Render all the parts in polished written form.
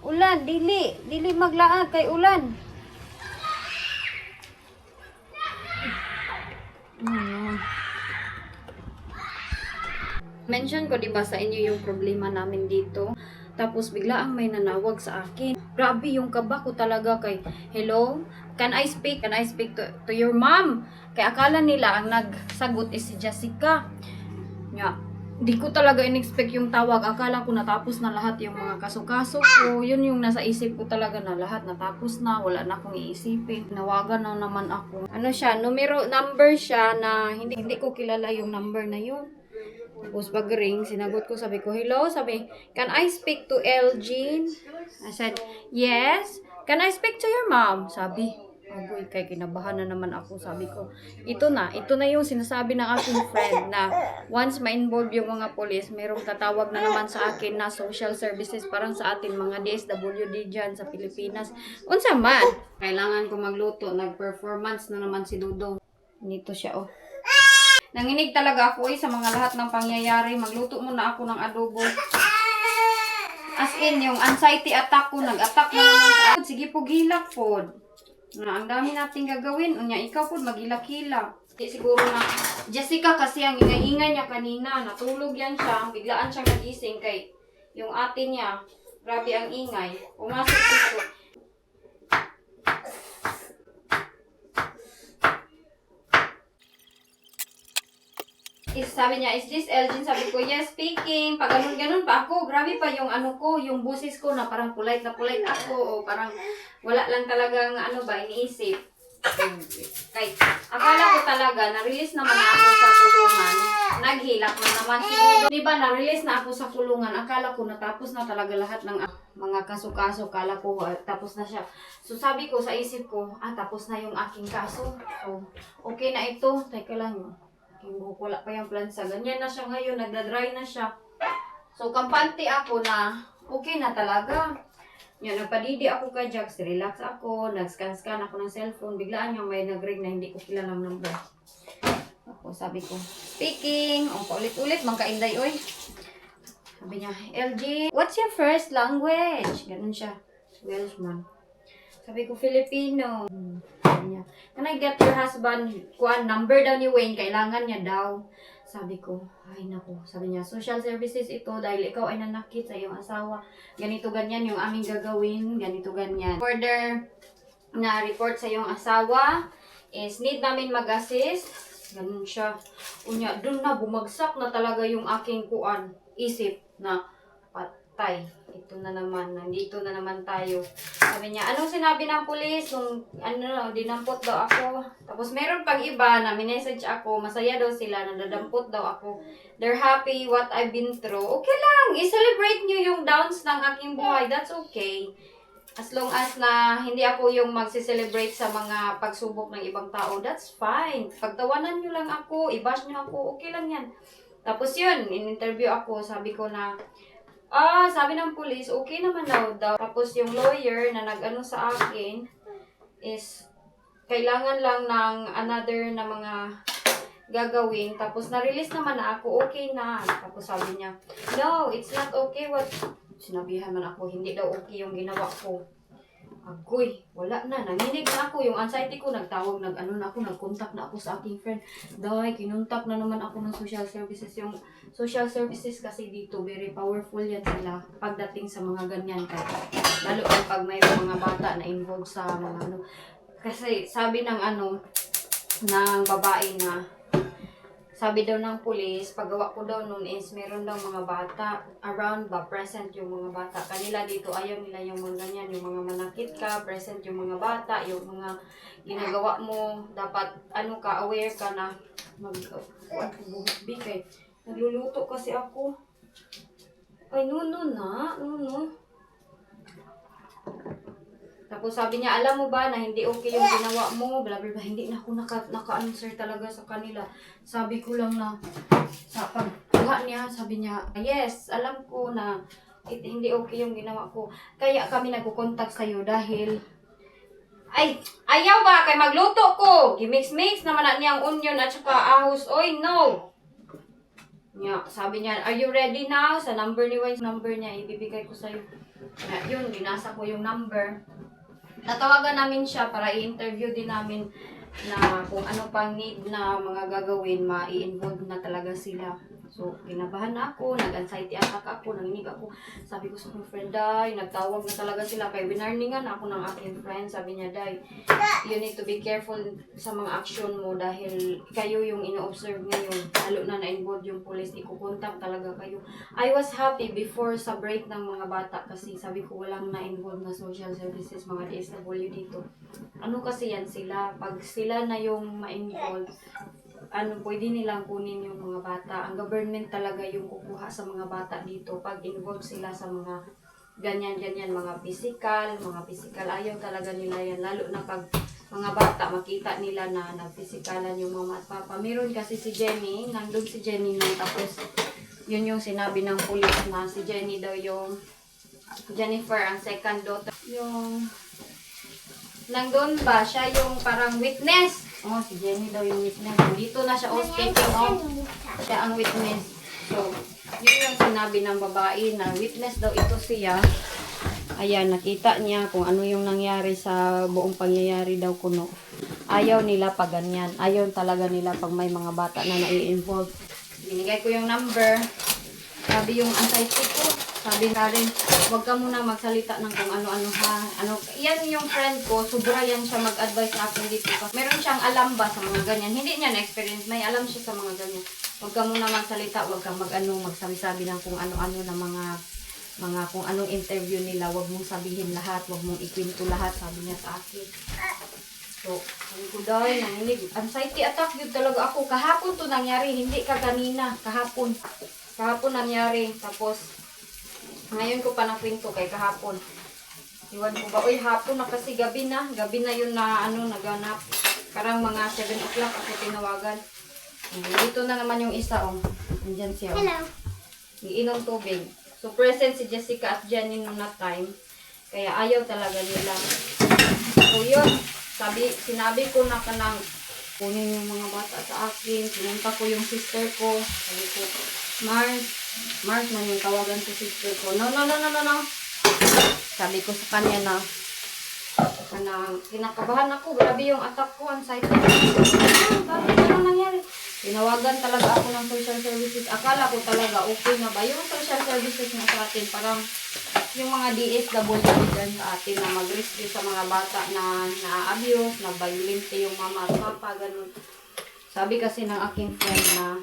Ulan, dili. Dili maglaag kay ulan. Mention ko 'di ba sa inyo yung problema namin dito. Tapos bigla ang may nanawag sa akin. Grabe yung kaba ko talaga kay, hello? Can I speak? Can I speak to your mom? Kay akala nila ang nagsagot is si Jessica. Nga, di ko talaga in-expect yung tawag. Akala ko natapos na lahat yung mga kaso-kaso ko. Yun yung nasa isip ko talaga na lahat natapos na. Wala na akong iisipin. Nawagan na naman ako. Ano siya, number siya na hindi ko kilala yung number na yun. Tapos pag-ring, sinagot ko, sabi ko, hello? Sabi, can I speak to Elgin? I said, yes. Can I speak to your mom? Sabi, aboy, kay kinabahan na naman ako. Sabi ko, ito na yung sinasabi ng aking friend na once ma-involve yung mga polis, mayroong tatawag na naman sa akin na social services, parang sa atin mga DSWD dyan sa Pilipinas. Unsa man, kailangan ko magluto, nag-performance na naman si Dudong. Nito siya, oh. Nanginig talaga ako sa mga lahat ng pangyayari. Magluto muna ako ng adobo. As in, yung anxiety attack ko, nag-attack na naman sa akin. Sige po, gilak po. Na, ang dami nating gagawin. Unya, ikaw po, magilak-hilak. Siguro na, Jessica kasi ang ingay-ingay niya kanina. Natulog yan siya. Biglaan siyang nagising kay yung ate niya. Grabe ang ingay. Pumasok dito. Sabi niya, is this Elgin? Sabi ko, yes, speaking. Pag ganun pa ako, grabe pa yung ano ko, yung busis ko na parang polite na polite ako. O parang wala lang talagang ano ba, iniisip. Kay, akala ko talaga, na-release naman ako sa kulungan. Naghilak na naman siguro. Diba, na-release na ako sa kulungan. Akala ko natapos na talaga lahat ng mga kaso-kaso. Akala ko tapos na siya. So sabi ko sa isip ko, tapos na yung aking kaso. So, okay na ito. Teka lang yun. Yung buhok, wala pa yung plansa. Ganyan na siya ngayon, nagda-dry na siya. So, kampante ako na okay na talaga. Yan, nagpadidi ako kay Jax, relax ako, nag-scan-scan ako ng cellphone. Biglaan yung may nag-ring na hindi ko kilalang number. Ako, sabi ko, speaking. O, paulit-ulit, mangkainday, oy. Sabi niya, LG, what's your first language? Ganun siya, Welshman. Sabi ko, Filipino. Sabi niya, can I get your husband? Kuan, number daw ni Wayne, kailangan niya daw. Sabi ko, ay naku. Sabi niya, social services ito dahil ikaw ay nanakit sa iyong asawa. Ganito ganyan yung aming gagawin. Ganito ganyan. Further na report sa iyong asawa is need namin mag-assist. Ganun siya. Unya, dun na bumagsak na talaga yung aking kuan. Isip na patay. Ito na naman, nandito na naman tayo. Sabi niya, anong sinabi ng pulis? Nung, dinampot daw ako. Tapos meron pang iba na minessage ako, masaya daw sila, nadadampot daw ako. They're happy what I've been through. Okay lang, i-celebrate nyo yung downs ng aking buhay. That's okay. As long as na hindi ako yung magsi-celebrate sa mga pagsubok ng ibang tao, that's fine. Pagtawanan nyo lang ako, i-bash nyo ako, okay lang yan. Tapos yun, in-interview ako, sabi ko na, sabi ng police, okay naman daw. Tapos yung lawyer na nag-ano sa akin is kailangan lang ng another na mga gagawin. Tapos na-release naman na ako, okay na. Tapos sabi niya, no, it's not okay what... Sinabihan man ako, hindi daw okay yung ginawa ko. Agoy, wala na. Nanginig na ako. Yung anxiety ko, nagtawag, nag-contact na ako sa aking friend. Dahil, kinontak na naman ako ng social services. Yung social services kasi dito, very powerful yan sila pagdating sa mga ganyan. Lalo pag mayroong mga bata na involved sa mga ano. Kasi sabi ng ng babae na, sabi daw ng police, paggawa ko daw noon is meron daw mga bata around ba, present yung mga bata. Kanila dito, ayaw nila yung mga ganyan, yung mga manakit ka, present yung mga bata, yung mga ginagawa mo, dapat aware ka na mag-big nagluluto kasi ako. Ay, nuno. Tapos sabi niya, alam mo ba na hindi okay yung ginawa mo, bla bla bla. Hindi na ako naka-answer talaga sa kanila. Sabi ko lang na, sa pagkuha niya, sabi niya, yes, alam ko na hindi okay yung ginawa ko. Kaya kami nagkukontak sa'yo dahil, ay, ayaw ba kay magluto ko? Gimix-mix naman na niyang onion at saka ahos. Oy, no! Sabi niya, are you ready now? Sa number ni Wise, number niya, ibibigay ko sa'yo. Yun, binasa ko yung number. Natawagan namin siya para i-interview din namin na kung ano pang need na mga gagawin, ma-i-involve na talaga sila. So, kinabahan na ako, nag-anxiety attack ako, nanginig ako. Sabi ko sa aking friend, Day, nagtawag na talaga sila. Kaya winarningan ako ng aking friend. Sabi niya, Day, you need to be careful sa mga action mo dahil kayo yung ino-observe ngayon. Lalo na na-involve yung police, ikukontak talaga kayo. I was happy before sa break ng mga bata kasi sabi ko walang na-involve na social services, mga DSW dito. Ano kasi yan sila, pag sila na yung ma-involve, pwede nilang kunin yung mga bata. Ang government talaga yung kukuha sa mga bata dito pag involved sila sa mga ganyan-ganyan, mga physical, ayaw talaga nila yan. Lalo na pag mga bata, makita nila na nag-physikalan yung mama at papa. Meron kasi si Jenny, nandun si Jenny nang tapos yun yung sinabi ng police na si Jenny daw yung Jennifer, ang second daughter. Yung nandun ba, siya yung parang witness. Oh, si Jenny daw yung witness. Dito na siya, speaking of, siya ang witness. So, yun yung sinabi ng babae na witness daw ito siya. Ayan, nakita niya kung ano yung nangyari sa buong pangyayari daw kuno. Ayaw nila pag ganyan. Ayaw talaga nila pag may mga bata na nai-involve. Binigay ko yung number. Sabi yung anxiety ko. Sabi na rin, huwag ka muna magsalita ng kung ano-ano ha. Yan yung friend ko, sobra yan siya mag-advise sa akin dito. Meron siyang alam ba sa mga ganyan. Hindi niya na-experience, may alam siya sa mga ganyan. Huwag ka muna magsalita, huwag ka magsabi-sabi ng kung ano-ano na mga kung anong interview nila. Huwag mong sabihin lahat, huwag mong ikwento lahat, sabi niya sa akin. So, sabi ko dahil, nanginig. Anxiety attack yun talaga ako. Kahapon to nangyari, hindi ka kanina. Kahapon nangyari. Tapos, ngayon ko pa nakwento kay kahapon. Iwan ko ba, uy, hapon na kasi gabi na yun na naganap. Parang mga 7 o'clock ako tinawagan. Dito na naman yung isa, Nandyan siya, Hello. Iinom tubig. So, present si Jessica at Jenny nung na time. Kaya ayaw talaga nila. So, yun. Sinabi ko na kanang kunin yung mga bata sa akin. Pinunta ko yung sister ko. Sabi ko, Mars man yung tawagan ko sister ko. No. Sabi ko sa kanya na kinakabahan ako. Grabe yung attack ko. Anxiety. Bakit ano nangyari? Tinawagan talaga ako ng social services. Akala ko talaga okay na ba? Yung social services na sa atin, parang yung mga DSWD dyan sa atin na mag-rescue sa mga bata na na-abuse, na violente yung mama at papa, ganun. Sabi kasi ng aking friend na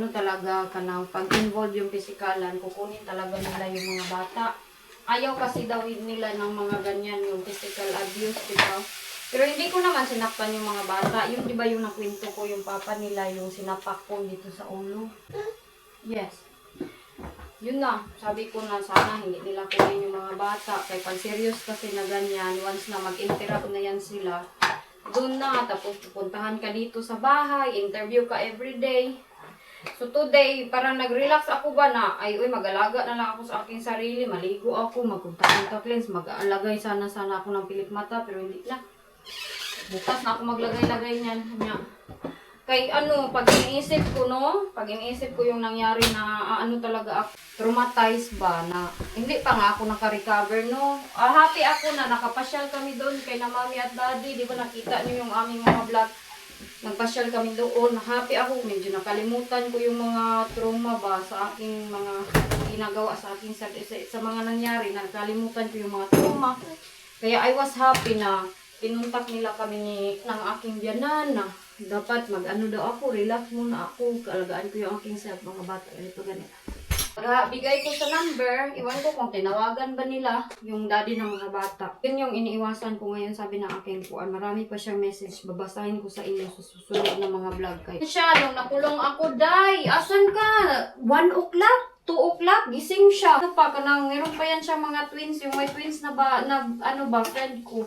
talaga kanang pag-involve yung pisikalan, kukunin talaga nila yung mga bata. Ayaw kasi daw nila ng mga ganyan, yung physical abuse, diba? Pero hindi ko naman sinakpan yung mga bata. Yung diba yung nakwento ko, yung papa nila, yung sinapak ko dito sa ulo. Yes. Yun na, sabi ko na sana hindi nila kunin yung mga bata. Kaya pag serious kasi na ganyan, once na mag-interact na yan sila, doon na, tapos pupuntahan ka dito sa bahay, interview ka everyday. So today, parang nag-relax ako ba na, mag-alaga na lang ako sa aking sarili, maligo ako, mag-contact lens, mag-alagay sana ako ng pilik mata, pero hindi na. Bukas na ako maglagay-lagay niyan. Kay pag iniisip ko yung nangyari na talaga ako, traumatized ba na hindi pa nga ako naka-recover, no? Happy ako na nakapasyal kami doon kay na mami at daddy, di ba nakita niyo yung aming mga vlog? Nagpasyal kami doon, happy ako, medyo nakalimutan ko yung mga trauma ba sa aking mga ginagawa sa aking sa mga nangyari, nakalimutan ko yung mga trauma. Kaya I was happy na pinuntak nila kami ng aking biyanan na dapat daw ako, relax muna ako, kaalagaan ko yung aking self, mga bata, ganito. Bigay ko sa number, iwan ko kung tinawagan ba nila yung daddy ng mga bata. Yun yung iniiwasan ko ngayon, sabi ng aking kuan. Marami pa siyang message, babasahin ko sa inyo sa susunod na mga vlog kayo. Siya, nung nakulong ako, Day, asan ka? 1 o'clock? 2 o'clock? Gising siya. Meron pa yan siya mga twins, yung may twins na friend ko.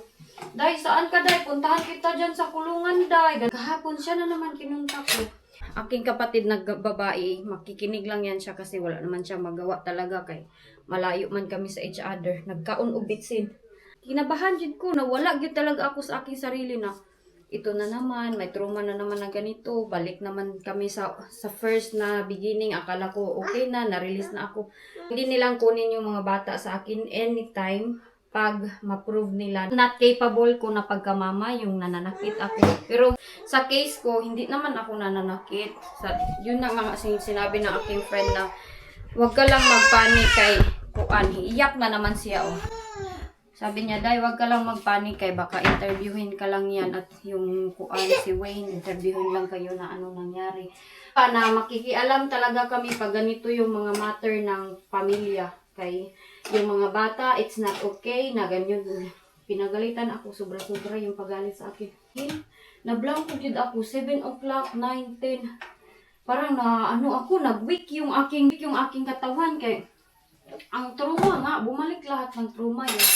Day, saan ka, Day? Puntahan kita dyan sa kulungan, Day. Kahapon siya na naman kinunta ko. Aking kapatid na babae, makikinig lang yan siya kasi wala naman siya magawa talaga kay malayo man kami sa each other. Nagkaon og bitsin. Kinabahan jud ko na wala gyud talaga ako sa aking sarili na ito na naman, may trauma na naman na ganito, balik naman kami sa first na beginning, akala ko okay na, na-release na ako. Hindi nilang kunin yung mga bata sa akin anytime pag ma-prove nila not capable ko na pagkamama, yung nananakit ako. Pero sa case ko, hindi naman ako nananakit. Yun na nga sinabi ng aking friend na huwag ka lang magpanik kay kuan. Iyak na naman siya, oh. Sabi niya, Day, wag ka lang magpanik kay baka interviewin ka lang yan at yung kuan si Wayne, interviewin lang kayo na ano nangyari. Na makikialam talaga kami pag ganito yung mga matter ng pamilya. Kay yung mga bata, it's not okay, na ganyan. Pinagalitan ako, sobra-sobra yung pagalit sa akin. Na-blank yun ako, 7 o'clock, 9, 10. Parang na, ano ako, nag-weak yung aking katawan. Kay ang trauma nga, bumalik lahat ng trauma yun.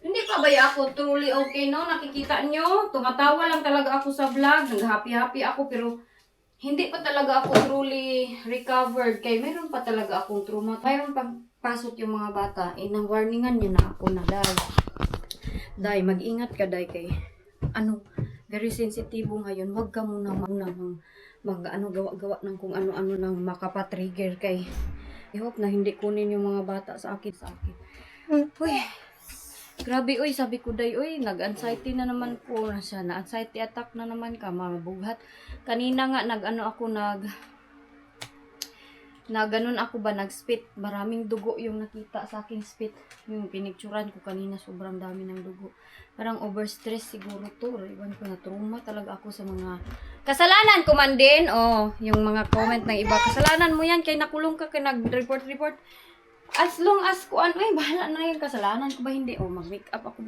Hindi pa ba ako truly okay, no? Nakikita nyo, tumatawa lang talaga ako sa vlog, nag-happy-happy ako, pero hindi pa talaga ako truly recovered. Kaya mayroon pa talaga akong trauma. Mayroon pang pasok yung mga bata. Warningan niya na ako na, Day, mag-ingat ka, Day, kay very sensitibo ngayon. Huwag ka muna gawa-gawa ng kung ano-ano nang makapatrigger kay I hope na hindi kunin yung mga bata sa akin. Uy, grabe, uy, sabi ko, Day, uy, nag-anxiety na naman po na siya. Na-anxiety attack na naman ka, mabughat. Kanina nga, ganun ako ba, nag-spit. Maraming dugo yung nakita sa aking spit. Yung pinicturan ko kanina, sobrang dami ng dugo. Parang overstress siguro to. Iwan ko na, trauma talaga ako sa mga kasalanan ko man din. Oh, yung mga comment ng iba, kasalanan mo yan, kaya nakulong ka, kaya nag-report. As long as bahala na yung kasalanan ko ba hindi? Oh, mag-make up ako,